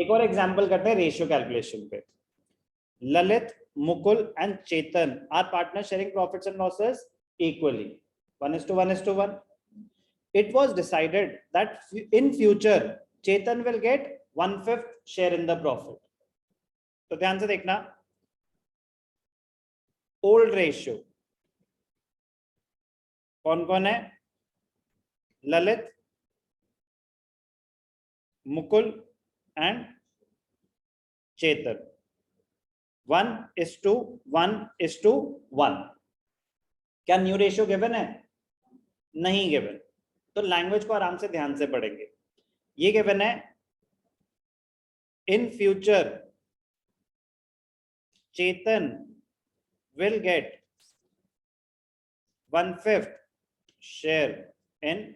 एक और एग्जांपल करते हैं रेशियो कैलकुलेशन पे। Lalit, Mukul and Chetan are partner sharing profits and losses equally 1:1:1. It was decided that in future Chetan will get 1/5 share in the profit. तो ध्यान से देखना, ओल्ड रेशियो कौन कौन है? ललित, मुकुल एंड चेतन, 1:1:1. क्या न्यू रेशियो गिवन है? नहीं गिवन, तो लैंग्वेज को आराम से ध्यान से पढ़ेंगे। ये गिवन है in future Chetan will get 1/5 share in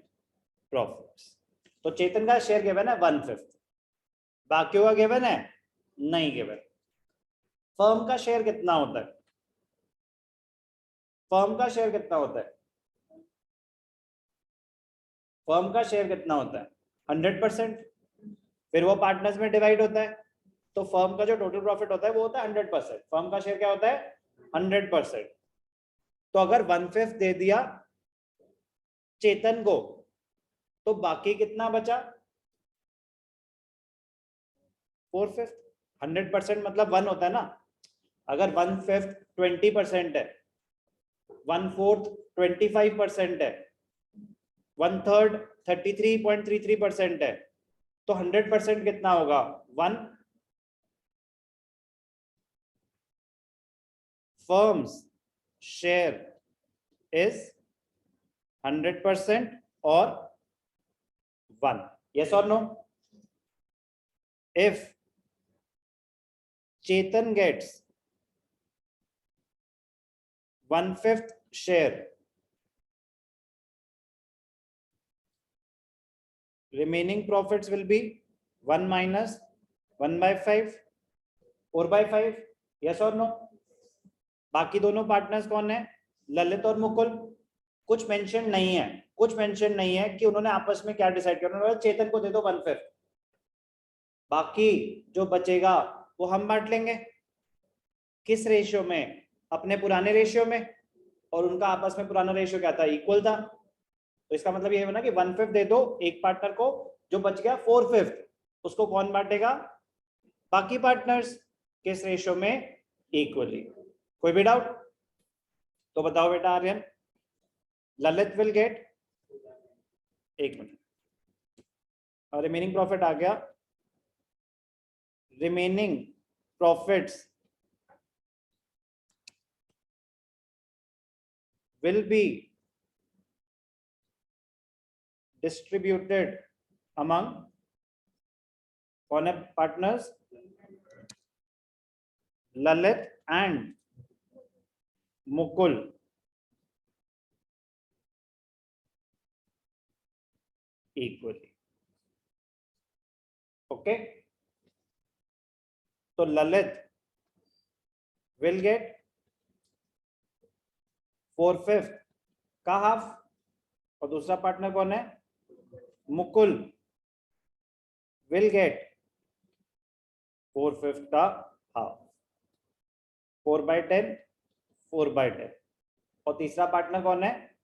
profits. तो चेतन का शेयर गिवन है 1/5, बाकियों का गिवन है नहीं गिवन। फर्म का शेयर कितना होता है? फर्म का शेयर कितना होता है? फर्म का शेयर कितना होता है? 100%। फिर वो पार्टनर्स में डिवाइड होता है, तो फर्म का जो टोटल प्रॉफिट होता है वो होता है 100%। फर्म का शेयर क्या होता है? 100%। तो अगर 1/5 दे दिया चेतन को, तो बाकी कितना बचा? 4/5। 100% मतलब 1 होता है ना। अगर 1/5 20% है, 1/4 25% है, 1/3 33.33% है, तो 100% कितना होगा? 1। Firms share is 100% or 1. Yes or no? If Chetan gets 1/5 share, remaining profits will be 1 minus 1/5, 4/5. Yes or no? बाकी दोनों पार्टनर्स कौन है? ललित और मुकुल। कुछ मेंशन नहीं है, कुछ मेंशन नहीं है कि उन्होंने आपस में क्या डिसाइड किया। उन्होंने चेतन को दे दो 1/5, बाकी जो बचेगा वो हम बांट लेंगे। किस रेशियो में? अपने पुराने रेशियो में, और उनका आपस में पुराना रेशियो क्या था? इक्वल था। तो इसका मतलब ये है ना कि 1/5 दे दो एक पार्टनर को, जो बच गया 4/5 उसको कौन बांटेगा? बाकी पार्टनर्स। किस रेशियो में? इक्वली। कोई भी डाउट? तो बताओ बेटा आर्यन। ललित विल गेट, एक मिनट, और रिमेनिंग प्रॉफिट आ गया। Remaining profits will be distributed among कौन है partners? Lalit and Mukul equally. Okay, तो ललित विल गेट 4/5 का हाफ, और दूसरा पार्टनर कौन है? मुकुल विल गेट 4/5 का हाफ, 4/10 4/10। और तीसरा पार्टनर कौन है?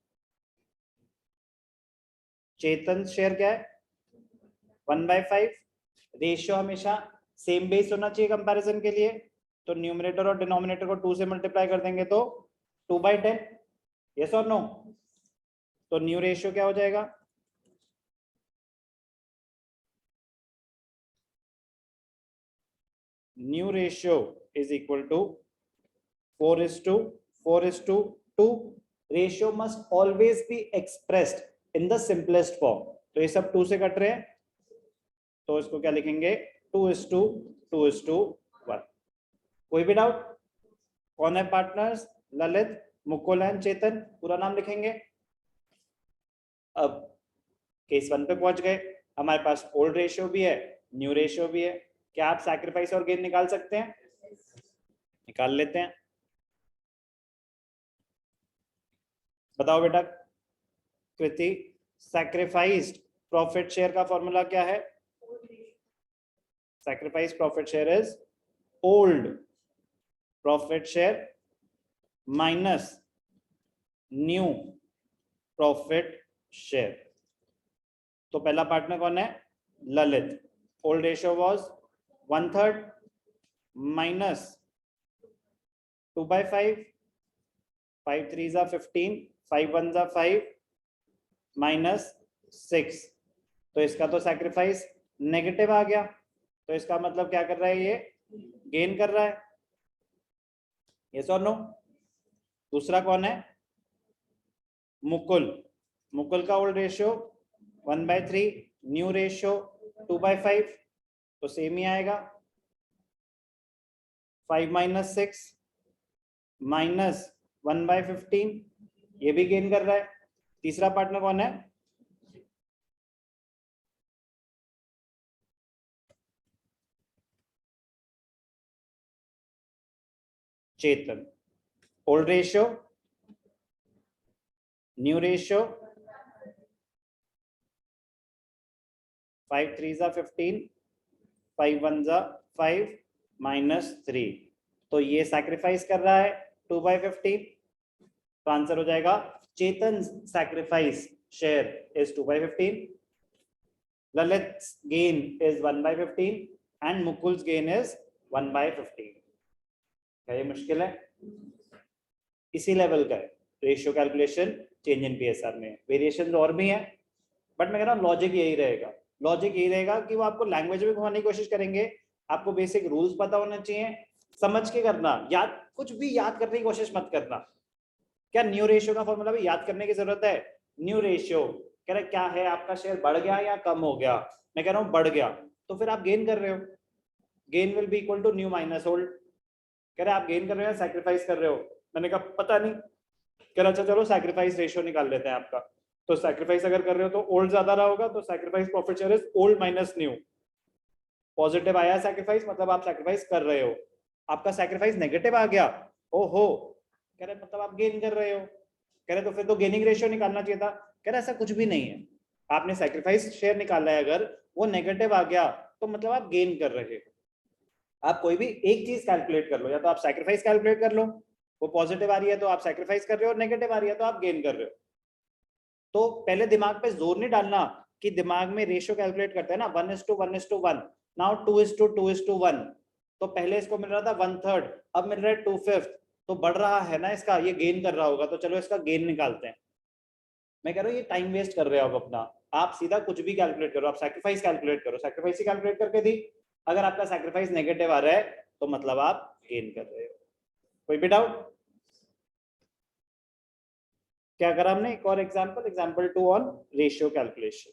चेतन शेयर क्या है? 1/5। रेशियो हमेशा सेम बेस होना चाहिए कंपैरिजन के लिए, तो न्यूमरेटर और डिनोमिनेटर को 2 से मल्टीप्लाई कर देंगे तो 2/10। यस और नो? तो न्यू रेशियो क्या हो जाएगा? New ratio is equal to 4:4:2. Ratio must always be expressed in the simplest form. तो ये सब 2 से कट रहे हैं, तो इसको क्या लिखेंगे? 2:2:1। कोई भी डाउट? कौन है पार्टनर्स? ललित, मुकुल एंड चेतन। पूरा नाम लिखेंगे। अब केस 1 पे पहुंच गए। हमारे पास ओल्ड रेशियो भी है, न्यू रेशियो भी है। क्या आप सैक्रिफाइस और गेन निकाल सकते हैं? निकाल लेते हैं। बताओ बेटा कृति, सैक्रिफाइस्ड प्रॉफिट शेयर का फॉर्मूला क्या है? sacrifice profit share is old profit share minus new profit share. तो पहला पार्टनर कौन है? Lalit. Old ratio was 1/3 minus 2/5, 5 3s are 15, 5 1s are 5 minus 6. तो इसका तो सैक्रिफाइस नेगेटिव आ गया, तो इसका मतलब क्या कर रहा है? ये गेन कर रहा है. यस और नो? दूसरा कौन है? मुकुल. मुकुल का ओल्ड रेशियो 1/3, न्यू रेशियो 2/5, तो सेम ही आएगा. 5 - 6 माइनस 1/15, ये भी गेन कर रहा है. तीसरा पार्टनर कौन है? Chetan. Old ratio, new ratio 5 3s are 15, 5 1s are 5 minus 3. तो ये सैक्रिफाइस कर रहा है 2/15. तो आंसर हो जाएगा Chetan sacrifice share is 2/15, Lalit's gain is 1/15 and Mukul's gain is 1/15. क्या ये मुश्किल है? इसी लेवल का है ratio calculation change in PSR में. वेरिएशन और भी है, बट मैं कह रहा हूँ लॉजिक यही रहेगा. लॉजिक यही रहेगा कि वो आपको लैंग्वेज में घुमाने की कोशिश करेंगे. आपको बेसिक रूल्स पता होना चाहिए, समझ के करना. याद, कुछ भी याद करने की कोशिश मत करना. क्या न्यू रेशियो का फॉर्मूला भी याद करने की जरूरत है? न्यू रेशियो कह रहा क्या है? आपका शेयर बढ़ गया या कम हो गया? मैं कह रहा हूँ बढ़ गया, तो फिर आप गेन कर रहे हो. Gain will be equal to new minus old. कह रहे आप गेन कर रहे हो या सैक्रिफाइस कर रहे हो? मैंने कहा पता नहीं. कह रहा अच्छा चलो सैक्रिफाइस रेशियो निकाल लेते हैं आपका. तो सैक्रिफाइस अगर कर रहे हो तो ओल्ड ज्यादा रहा होगा, तो sacrifice profit share is old minus new. Positive आया सैक्रिफाइस, मतलब आप सैक्रिफाइस कर रहे हो. आपका सैक्रिफाइस नेगेटिव आ गया, ओहो, कह रहे मतलब आप गेन कर रहे हो. कह रहे तो फिर तो गेनिंग रेशियो निकालना चाहिए था. कह रहे ऐसा कुछ भी नहीं है. आपने सैक्रिफाइस शेयर निकाला है, अगर वो नेगेटिव आ गया तो मतलब आप गेन कर रहे हो. आप कोई भी एक चीज कैलकुलेट कर लो, या तो आप सैक्रिफाइस कैलकुलेट कर लो, वो पॉजिटिव आ रही है तो आप सैक्रिफाइस कर रहे हो, और नेगेटिव आ रही है तो आप गेन कर रहे हो. तो पहले दिमाग पे जोर नहीं डालना कि दिमाग में रेशियो कैलकुलेट करते हैं ना 1:1:1, नाउ 2:2:1. तो पहले इसको मिल रहा था 1/3, अब मिल रहा है 2/5. तो बढ़ रहा है ना इसका, ये गेन कर रहा होगा, तो चलो इसका गेन निकालते हैं. मैं कह रहा हूँ ये टाइम वेस्ट कर रहे हो आप अपना. आप सीधा कुछ भी कैलकुलेट करो, आप सैक्रिफाइस कैलकुलेट करो. सैक्रिफाइस ही कैलकुलेट करके दी. अगर आपका सैक्रिफाइस नेगेटिव आ रहा है तो मतलब आप गेन कर रहे हो. कोई भी डाउट? क्या करा हमने? एक और एग्जांपल 2 ऑन रेशियो कैलकुलेशन.